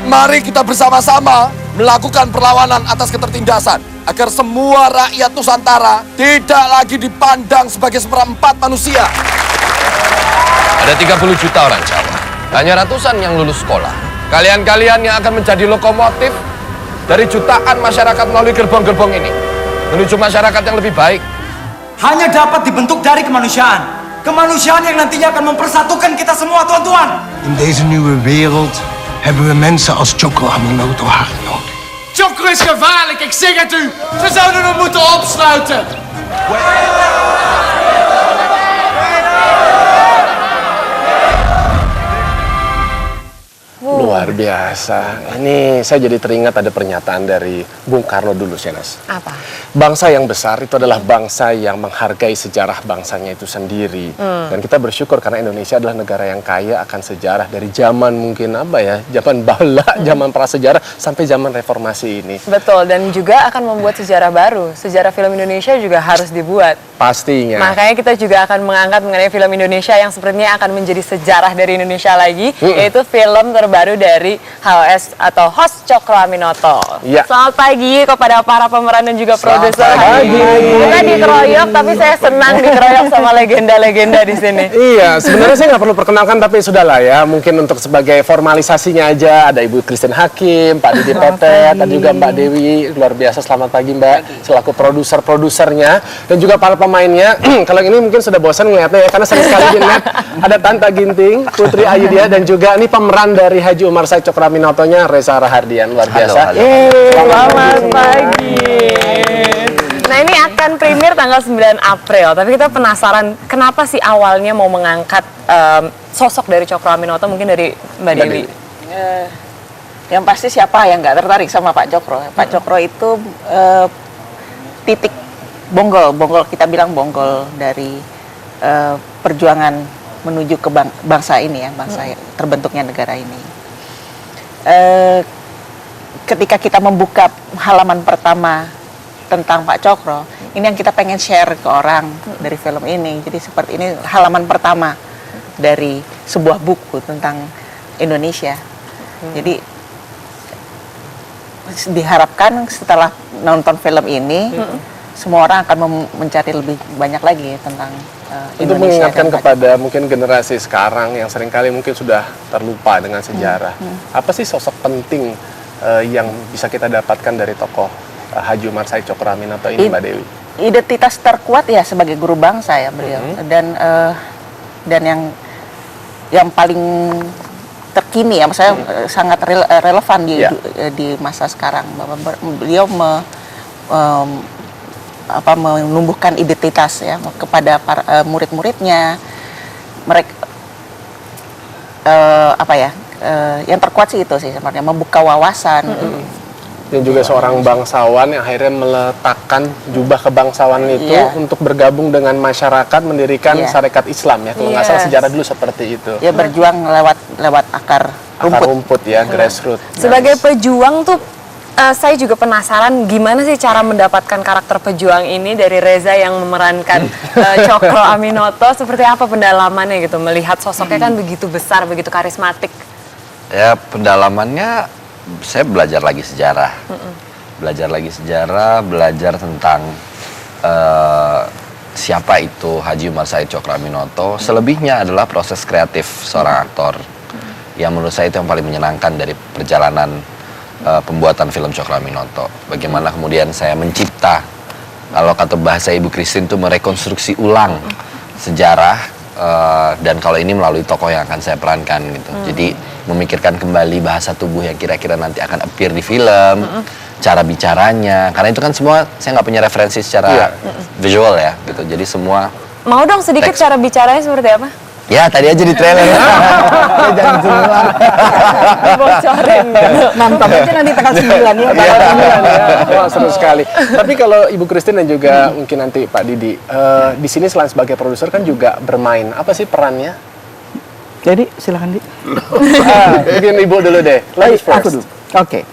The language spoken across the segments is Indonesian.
Mari kita bersama-sama melakukan perlawanan atas ketertindasan agar semua rakyat Nusantara tidak lagi dipandang sebagai seperempat manusia. Ada 30 juta orang Jawa, hanya ratusan yang lulus sekolah. Kalian-kalian yang akan menjadi lokomotif dari jutaan masyarakat melalui gerbong-gerbong ini menuju masyarakat yang lebih baik. Hanya dapat dibentuk dari kemanusiaan. Kemanusiaan yang nantinya akan mempersatukan kita semua, tuan-tuan. In deze nieuwe wereld hebben we mensen als Chokro Aminoto hard nodig. Chokro is gevaarlijk, ik zeg het u. Ze zouden hem moeten opsluiten. Luar biasa. Ini saya jadi teringat ada pernyataan dari Bung Karno dulu, Shenas. Apa? Bangsa yang besar itu adalah bangsa yang menghargai sejarah bangsanya itu sendiri. Dan kita bersyukur karena Indonesia adalah negara yang kaya akan sejarah dari zaman mungkin apa ya, zaman bala, zaman prasejarah sampai zaman reformasi ini. Betul, dan juga akan membuat sejarah baru. Sejarah film Indonesia juga harus dibuat. Pastinya. Makanya kita juga akan mengangkat mengenai film Indonesia yang sepertinya akan menjadi sejarah dari Indonesia lagi, yaitu film terbaru dari HOS atau Host Chokro Aminoto. Ya. Selamat pagi kepada para pemeran dan juga produser. Kita dikeroyok, tapi saya senang dikeroyok sama legenda-legenda di sini. Iya, sebenarnya saya nggak perlu perkenalkan, tapi sudahlah ya. Mungkin untuk sebagai formalisasinya aja, ada Ibu Christine Hakim, Pak Didi Petet, dan juga Mbak Dewi. Luar biasa, selamat pagi Mbak, selaku produser-produsernya. Dan juga para pemainnya. Kalau ini mungkin sudah bosan ngeliatnya ya, karena sering sekali di net. Ada Tanta Ginting, Putri Ayudya, dan juga ini pemeran dari Haji Umar Said Chokro Aminoto-nya, Reza Rahardian. Luar biasa. Selamat pagi. Nah, ini akan premier tanggal 9 April, tapi kita penasaran kenapa sih awalnya mau mengangkat sosok dari Chokro Aminoto, mungkin dari Mbak Dewi. Yang pasti siapa yang nggak tertarik sama Pak Chokro? Pak Chokro itu titik bonggol kita bilang bonggol dari perjuangan menuju ke bangsa ini ya, bangsa terbentuknya negara ini. Ketika kita membuka halaman pertama tentang Pak Chokro, ini yang kita pengen share ke orang dari film ini. Jadi seperti ini halaman pertama dari sebuah buku tentang Indonesia. Jadi diharapkan setelah nonton film ini, semua orang akan mencari lebih banyak lagi tentang Indonesia. Untuk mengingatkan kepada mungkin generasi sekarang yang seringkali mungkin sudah terlupa dengan sejarah. Apa sih sosok penting yang bisa kita dapatkan dari tokoh Haji Umar Said Chokro Aminoto ini, Mbak Dewi? Identitas terkuat ya sebagai guru bangsa ya beliau. Dan yang paling terkini ya, maksudnya sangat relevan di masa sekarang. Beliau menumbuhkan identitas ya kepada para murid-muridnya. Mereka yang terkuat sih itu sih sebenarnya, membuka wawasan. Dan juga seorang bangsawan yang akhirnya meletakkan jubah kebangsawan itu untuk bergabung dengan masyarakat, mendirikan Sarekat Islam ya. Kalau nggak salah sejarah dulu seperti itu. Ya, berjuang lewat akar rumput ya, grassroots. Sebagai pejuang tuh, saya juga penasaran gimana sih cara mendapatkan karakter pejuang ini dari Reza yang memerankan Chokro Aminoto. Seperti apa pendalamannya gitu, melihat sosoknya kan begitu besar, begitu karismatik. Ya, pendalamannya saya belajar lagi sejarah. Belajar tentang siapa itu Haji Umar Said Chokro Aminoto. Selebihnya adalah proses kreatif seorang aktor. Yang menurut saya itu yang paling menyenangkan dari perjalanan pembuatan film Chokro Aminoto. Bagaimana kemudian saya mencipta, kalau kata bahasa Ibu Christine itu merekonstruksi ulang sejarah, dan kalau ini melalui tokoh yang akan saya perankan gitu. Jadi memikirkan kembali bahasa tubuh yang kira-kira nanti akan appear di film, cara bicaranya, karena itu kan semua saya nggak punya referensi secara visual ya gitu. Jadi semua mau dong sedikit cara bicaranya seperti apa? Ya, tadi aja di trailer. Jangan semua. Bocorin. nonton aja nanti tanggal 9 ya. Wah, seru sekali. Tapi kalau Ibu Christine dan juga mungkin nanti Pak Didi, di sini selain sebagai produser kan juga bermain. Apa sih perannya? Jadi silakan Di. Mungkin Ibu dulu deh. Ladies first. Aku dulu. Oke.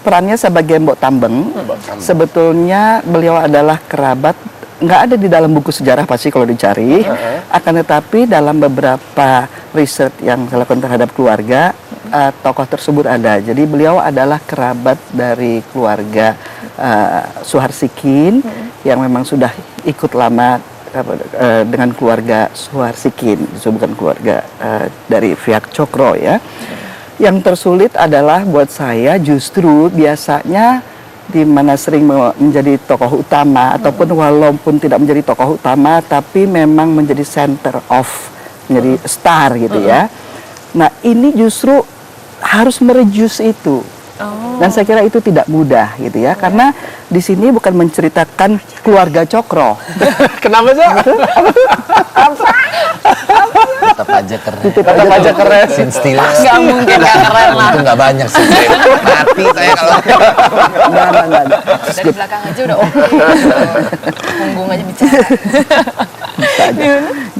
Perannya sebagai Mbok Tambeng. Sebetulnya beliau adalah kerabat, nggak ada di dalam buku sejarah pasti kalau dicari. Akan tetapi dalam beberapa riset yang saya lakukan terhadap keluarga, tokoh tersebut ada. Jadi beliau adalah kerabat dari keluarga Suharsikin yang memang sudah ikut lama dengan keluarga Suharsikin, bukan keluarga dari pihak Cokro ya. Yang tersulit adalah buat saya justru biasanya di mana sering menjadi tokoh utama ataupun walaupun tidak menjadi tokoh utama tapi memang menjadi center of, menjadi star gitu ya. Nah ini justru harus merejus itu. Dan saya kira itu tidak mudah gitu ya, karena di sini bukan menceritakan keluarga Cokro. Kenapa sih? Tetap aja keren. Tetap aja keren. Scene stealer. Nggak mungkin nggak keren lah. Itu nggak banyak sih. Mati saya kalau. Nah. Dari belakang aja udah punggung aja bicara.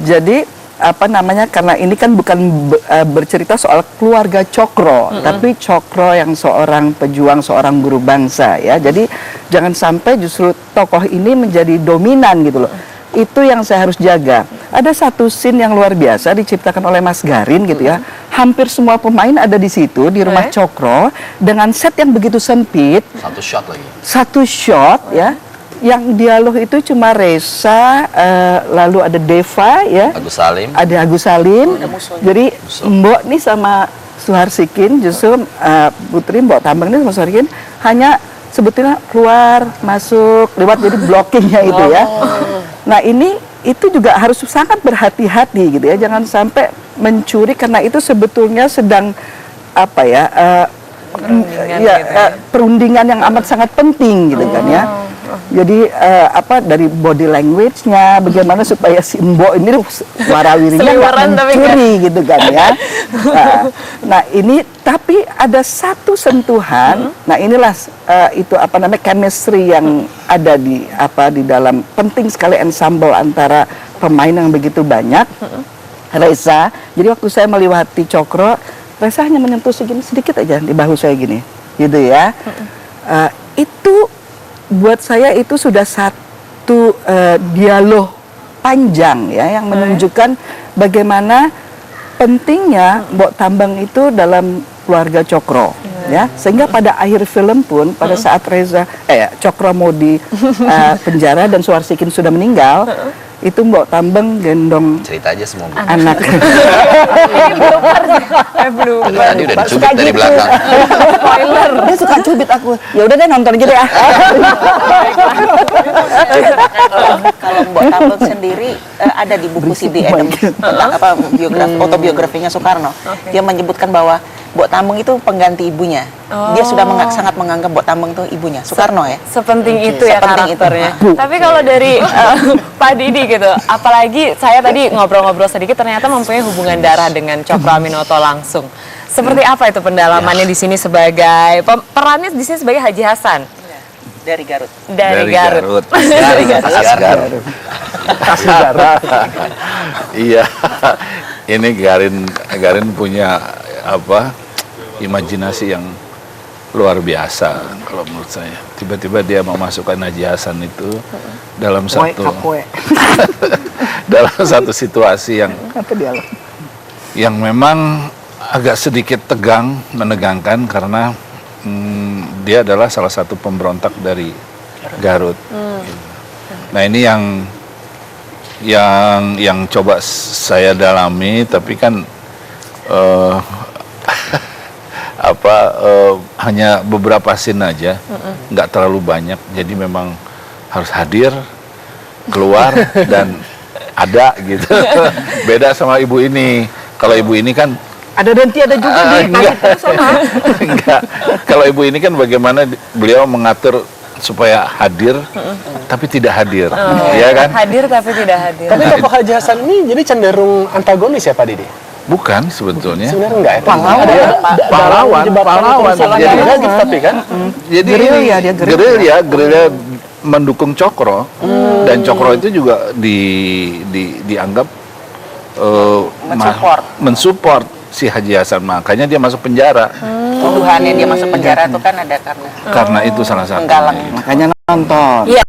Jadi apa namanya, karena ini kan bukan bercerita soal keluarga Cokro, tapi Cokro yang seorang pejuang, seorang guru bangsa ya. Jadi jangan sampai justru tokoh ini menjadi dominan gitu loh. Itu yang saya harus jaga. Ada satu scene yang luar biasa diciptakan oleh Mas Garin gitu ya. Hampir semua pemain ada di situ di rumah Cokro dengan set yang begitu sempit. Satu shot lagi. Satu shot ya. Yang dialog itu cuma Reza, lalu ada Deva ya. Agus Salim. Ada Agus Salim. Jadi Mbok nih sama Suharsikin justru Putri Mbok Tambang ini sama Suharsikin hanya sebetulnya keluar masuk lewat, jadi blockingnya itu ya. Nah ini itu juga harus sangat berhati-hati gitu ya, jangan sampai mencuri karena itu sebetulnya sedang apa ya, perundingan yang amat sangat penting gitu kan ya. Jadi apa dari body language-nya bagaimana supaya si Mbok ini warawirinya nggak mencuri gitu kan ya. Nah ini tapi ada satu sentuhan. Nah inilah itu apa namanya chemistry yang ada di apa di dalam, penting sekali ensemble antara pemain yang begitu banyak. Reza, jadi waktu saya melewati Cokro, Reza hanya menyentuh segini sedikit aja di bahu saya gini, gitu ya. Itu buat saya itu sudah satu dialog panjang ya yang menunjukkan bagaimana pentingnya Mbok Tambang itu dalam keluarga Cokro ya, sehingga pada akhir film pun pada saat Reza Cokro mau di penjara dan Suharsikin sudah meninggal, itu Mbok Tambang gendong Cerita aja semua. anak. Belum. Tadi udah dicubit dari belakang. Spoiler. Dia suka cubit aku. Ya udah deh nonton gitu ya. Kalau Mbok Tambang sendiri ada di buku Si The Adam tentang apa autobiografinya Soekarno. Dia menyebutkan bahwa Mbok Tambang itu pengganti ibunya. Dia sudah sangat menganggap Mbok Tambang itu ibunya Soekarno ya. Sepenting itu ya Sepenting karakternya. Tapi kalau dari Pak Didi gitu, apalagi saya tadi ngobrol-ngobrol sedikit ternyata mempunyai hubungan darah dengan Cokro Aminoto langsung. Seperti apa itu pendalamannya di sini sebagai perannya di sini sebagai Haji Hasan? Dari Garut. Dari Garut. Iya, ini Garin punya apa imajinasi yang luar biasa kalau menurut saya. Tiba-tiba dia memasukkan Haji Hasan itu dalam satu situasi yang memang agak sedikit menegangkan karena dia adalah salah satu pemberontak dari Garut. Nah ini yang coba saya dalami, tapi kan hanya beberapa scene aja, nggak terlalu banyak. Jadi memang harus hadir, keluar dan ada gitu. Beda sama ibu ini. Kalau ibu ini kan Ada dan tiada juga di enggak. Kalau ibu ini kan bagaimana beliau mengatur supaya hadir tapi tidak hadir, ya kan? Hadir tapi tidak hadir. Tapi tokoh Haji Hasan ini jadi cenderung antagonis ya Pak Didi? Bukan sebetulnya. Sebenarnya enggak ya? Pahlawan. Jadi tapi kan? Jadi gerilya mendukung Cokro, dan Cokro itu juga dianggap mensupport si Haji Hasan, makanya dia masuk penjara. Tuduhannya dia masuk penjara itu kan ada karena itu salah satu. Menggalang. Makanya nonton. Iya.